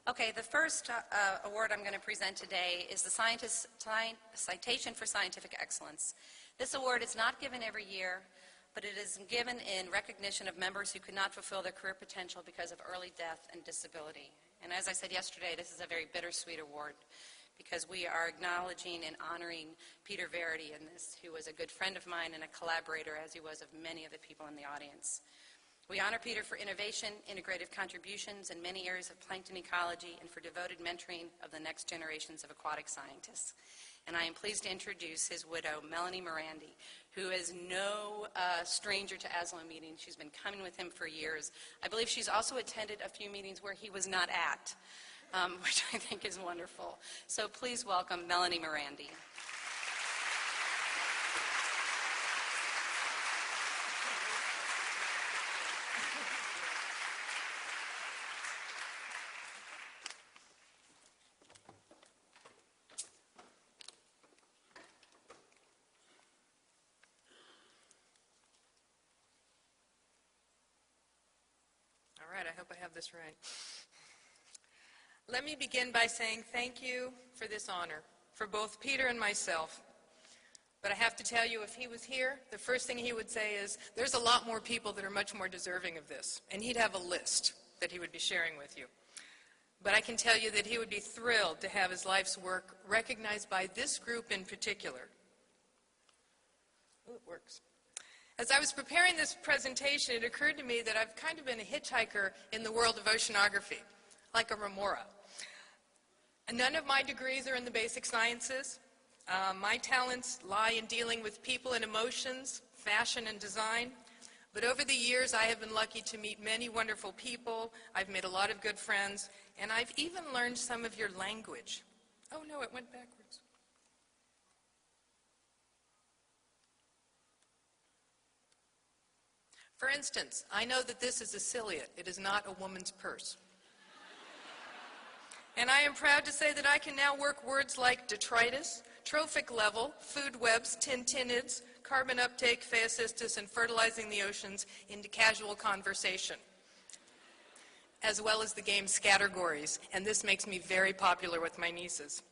Okay, the first award I'm going to present today is the Citation for Scientific Excellence. This award is not given every year, but it is given in recognition of members who could not fulfill their career potential because of early death and disability. And as I said yesterday, this is a very bittersweet award because we are acknowledging and honoring Peter Verity in this, who was a good friend of mine and a collaborator, as he was of many of the people in the audience. We honor Peter for innovation, integrative contributions in many areas of plankton ecology, and for devoted mentoring of the next generations of aquatic scientists. And I am pleased to introduce his widow, Melanie Mirande, who is no stranger to ASLO meetings. She's been coming with him for years. I believe she's also attended a few meetings where he was not at, which I think is wonderful. So please welcome Melanie Mirande. All right, I hope I have this right. Let me begin by saying thank you for this honor, for both Peter and myself. But I have to tell you, if he was here, the first thing he would say is, there's a lot more people that are much more deserving of this. And he'd have a list that he would be sharing with you. But I can tell you that he would be thrilled to have his life's work recognized by this group in particular. Ooh, it works. As I was preparing this presentation, it occurred to me that I've kind of been a hitchhiker in the world of oceanography, like a remora. None of my degrees are in the basic sciences. My talents lie in dealing with people and emotions, fashion and design. But over the years, I have been lucky to meet many wonderful people. I've made a lot of good friends, and I've even learned some of your language. Oh no, it went backwards. For instance, I know that this is a ciliate. It is not a woman's purse. And I am proud to say that I can now work words like detritus, trophic level, food webs, tintinids, carbon uptake, phaeocystis, and fertilizing the oceans into casual conversation, as well as the game Scattergories, and this makes me very popular with my nieces.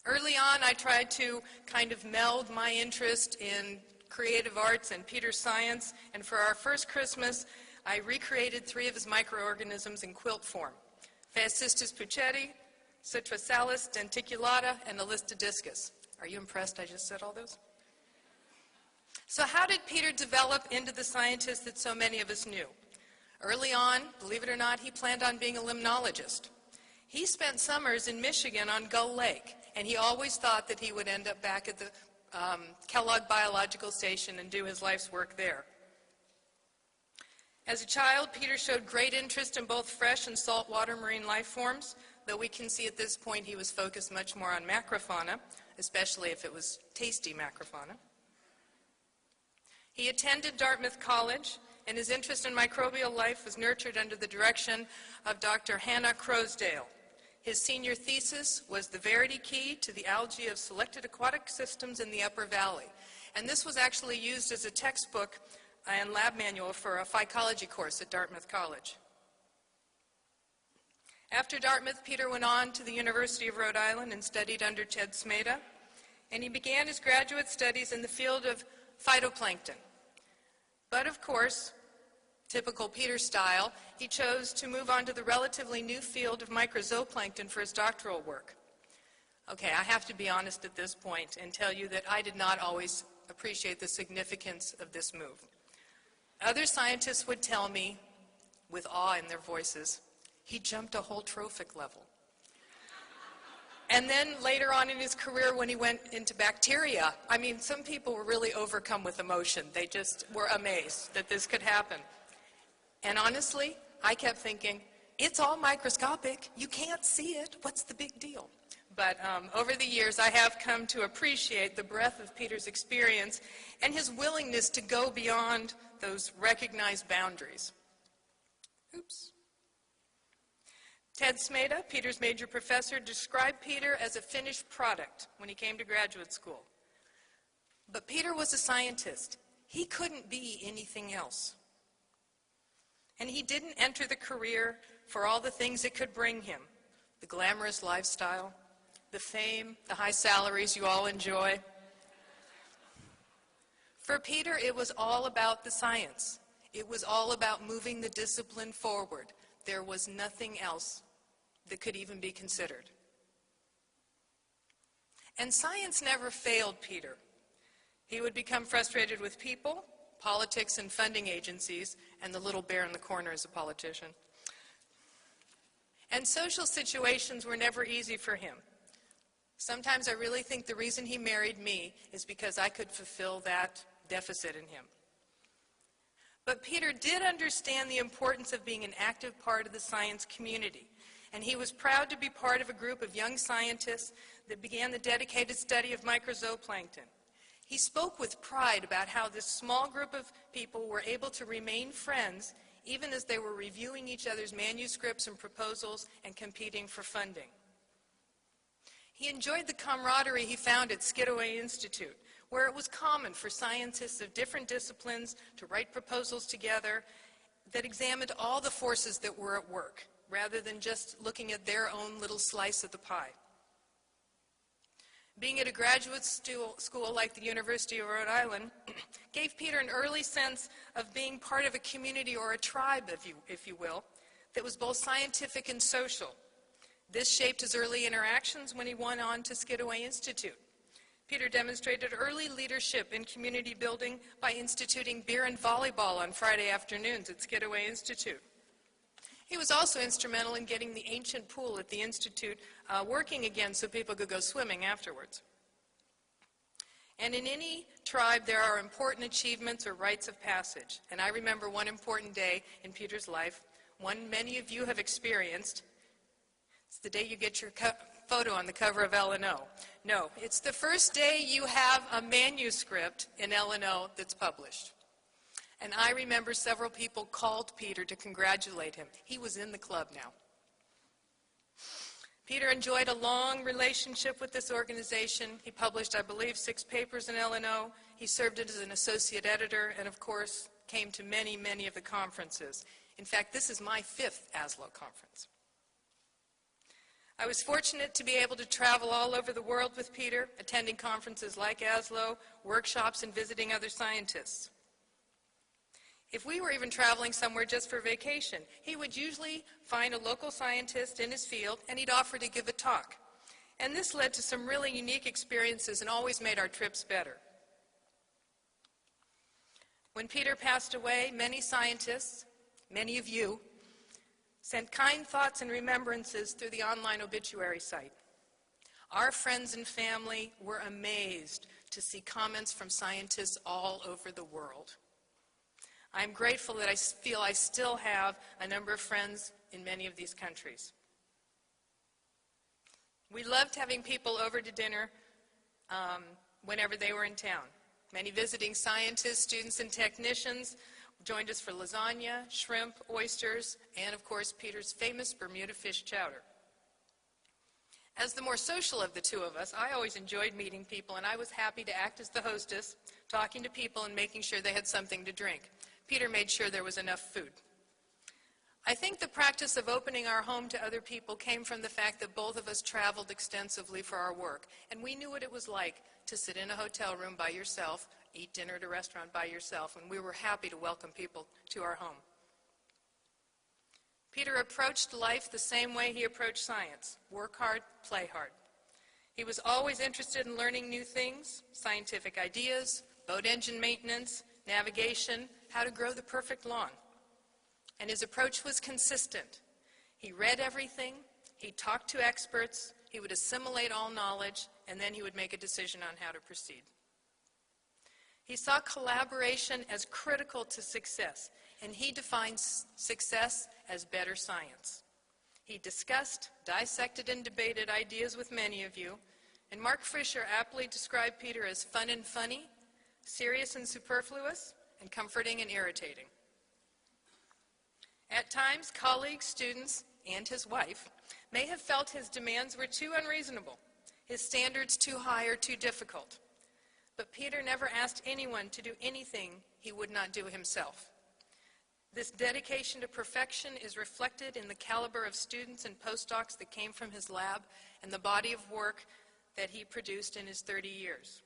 Early on, I tried to kind of meld my interest in creative arts and Peter's science, and for our first Christmas, I recreated 3 of his microorganisms in quilt form: Phaeocystis puccetti, Citrasalis denticulata, and Elistodiscus. Are you impressed I just said all those? So how did Peter develop into the scientist that so many of us knew? Early on, believe it or not, he planned on being a limnologist. He spent summers in Michigan on Gull Lake, and he always thought that he would end up back at the Kellogg Biological Station and do his life's work there. As a child, Peter showed great interest in both fresh and saltwater marine life forms, though we can see at this point he was focused much more on macrofauna, especially if it was tasty macrofauna. He attended Dartmouth College, and his interest in microbial life was nurtured under the direction of Dr. Hannah Crosdale. His senior thesis was the Verity key to the algae of selected aquatic systems in the Upper Valley. And this was actually used as a textbook and lab manual for a phycology course at Dartmouth College. After Dartmouth, Peter went on to the University of Rhode Island and studied under Ted Smeda, and he began his graduate studies in the field of phytoplankton. But of course, typical Peter style, he chose to move on to the relatively new field of microzooplankton for his doctoral work. Okay, I have to be honest at this point and tell you that I did not always appreciate the significance of this move. Other scientists would tell me, with awe in their voices, he jumped a whole trophic level. And then later on in his career when he went into bacteria, I mean, some people were really overcome with emotion. They just were amazed that this could happen. And honestly, I kept thinking, it's all microscopic. You can't see it. What's the big deal? But over the years, I have come to appreciate the breadth of Peter's experience and his willingness to go beyond those recognized boundaries. Oops. Ted Smeda, Peter's major professor, described Peter as a finished product when he came to graduate school. But Peter was a scientist. He couldn't be anything else. And he didn't enter the career for all the things it could bring him: the glamorous lifestyle, the fame, the high salaries you all enjoy. For Peter, it was all about the science. It was all about moving the discipline forward. There was nothing else that could even be considered. And science never failed Peter. He would become frustrated with people, politics, and funding agencies, and the little bear in the corner is a politician. And social situations were never easy for him. Sometimes I really think the reason he married me is because I could fulfill that deficit in him. But Peter did understand the importance of being an active part of the science community, and he was proud to be part of a group of young scientists that began the dedicated study of microzooplankton. He spoke with pride about how this small group of people were able to remain friends even as they were reviewing each other's manuscripts and proposals and competing for funding. He enjoyed the camaraderie he found at Skidaway Institute, where it was common for scientists of different disciplines to write proposals together that examined all the forces that were at work, rather than just looking at their own little slice of the pie. Being at a graduate school like the University of Rhode Island gave Peter an early sense of being part of a community or a tribe, if you will, that was both scientific and social. This shaped his early interactions when he went on to Skidaway Institute. Peter demonstrated early leadership in community building by instituting beer and volleyball on Friday afternoons at Skidaway Institute. He was also instrumental in getting the ancient pool at the Institute working again so people could go swimming afterwards. And in any tribe, there are important achievements or rites of passage. And I remember one important day in Peter's life, one many of you have experienced. It's the day you get your photo on the cover of ASLO. No, it's the first day you have a manuscript in ASLO that's published. And I remember several people called Peter to congratulate him. He was in the club now. Peter enjoyed a long relationship with this organization. He published, I believe, 6 papers in ASLO. He served as an associate editor and, of course, came to many, many of the conferences. In fact, this is my 5th ASLO conference. I was fortunate to be able to travel all over the world with Peter, attending conferences like ASLO, workshops, and visiting other scientists. If we were even traveling somewhere just for vacation, he would usually find a local scientist in his field and he'd offer to give a talk. And this led to some really unique experiences and always made our trips better. When Peter passed away, many scientists, many of you, sent kind thoughts and remembrances through the online obituary site. Our friends and family were amazed to see comments from scientists all over the world. I'm grateful that I feel I still have a number of friends in many of these countries. We loved having people over to dinner whenever they were in town. Many visiting scientists, students, and technicians joined us for lasagna, shrimp, oysters, and of course Peter's famous Bermuda fish chowder. As the more social of the two of us, I always enjoyed meeting people, and I was happy to act as the hostess, talking to people and making sure they had something to drink. Peter made sure there was enough food. I think the practice of opening our home to other people came from the fact that both of us traveled extensively for our work, and we knew what it was like to sit in a hotel room by yourself, eat dinner at a restaurant by yourself, and we were happy to welcome people to our home. Peter approached life the same way he approached science: work hard, play hard. He was always interested in learning new things, scientific ideas, boat engine maintenance, navigation, how to grow the perfect lawn. And his approach was consistent. He read everything, he talked to experts, he would assimilate all knowledge, and then he would make a decision on how to proceed. He saw collaboration as critical to success, and he defines success as better science. He discussed, dissected, and debated ideas with many of you, and Mark Fisher aptly described Peter as fun and funny, serious and superfluous, and comforting and irritating. At times, colleagues, students, and his wife may have felt his demands were too unreasonable, his standards too high or too difficult. But Peter never asked anyone to do anything he would not do himself. This dedication to perfection is reflected in the caliber of students and postdocs that came from his lab and the body of work that he produced in his 30 years.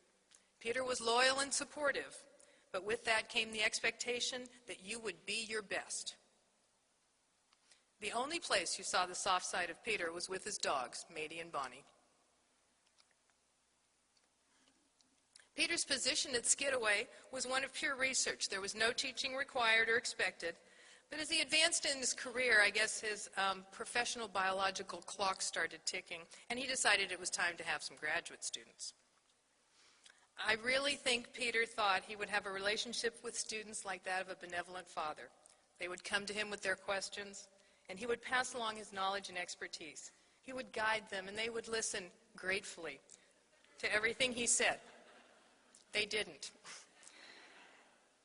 Peter was loyal and supportive, but with that came the expectation that you would be your best. The only place you saw the soft side of Peter was with his dogs, Matey and Bonnie. Peter's position at Skidaway was one of pure research. There was no teaching required or expected. But as he advanced in his career, I guess his professional biological clock started ticking, and he decided it was time to have some graduate students. I really think Peter thought he would have a relationship with students like that of a benevolent father. They would come to him with their questions, and he would pass along his knowledge and expertise. He would guide them, and they would listen gratefully to everything he said. They didn't.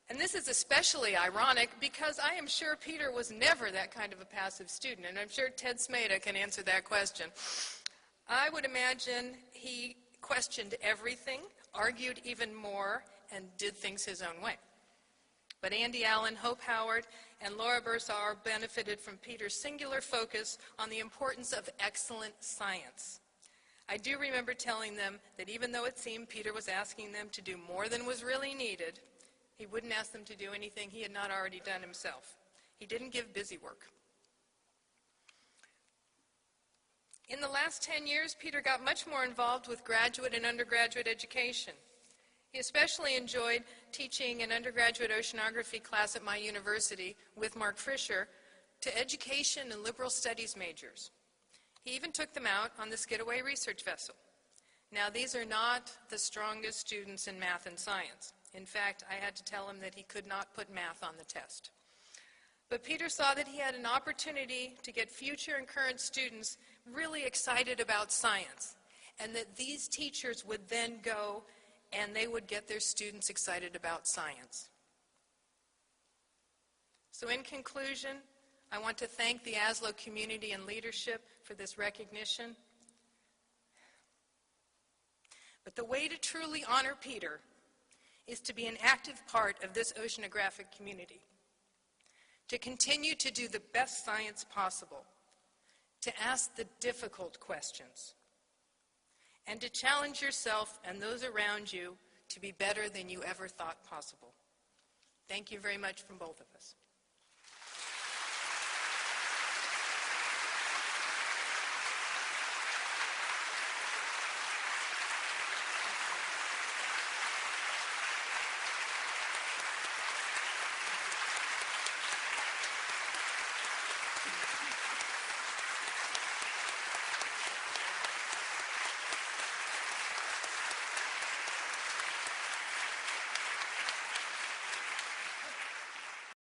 And this is especially ironic because I am sure Peter was never that kind of a passive student, and I'm sure Ted Smeda can answer that question. I would imagine he questioned everything, argued even more, and did things his own way. But Andy Allen, Hope Howard, and Laura Bursar benefited from Peter's singular focus on the importance of excellent science. I do remember telling them that even though it seemed Peter was asking them to do more than was really needed, he wouldn't ask them to do anything he had not already done himself. He didn't give busy work. In the last 10 years, Peter got much more involved with graduate and undergraduate education. He especially enjoyed teaching an undergraduate oceanography class at my university with Mark Fisher to education and liberal studies majors. He even took them out on the Skidaway research vessel. Now, these are not the strongest students in math and science. In fact, I had to tell him that he could not put math on the test. But Peter saw that he had an opportunity to get future and current students really excited about science, and that these teachers would then go and they would get their students excited about science. So in conclusion, I want to thank the ASLO community and leadership for this recognition. But the way to truly honor Peter is to be an active part of this oceanographic community, to continue to do the best science possible, to ask the difficult questions, and to challenge yourself and those around you to be better than you ever thought possible. Thank you very much from both of us.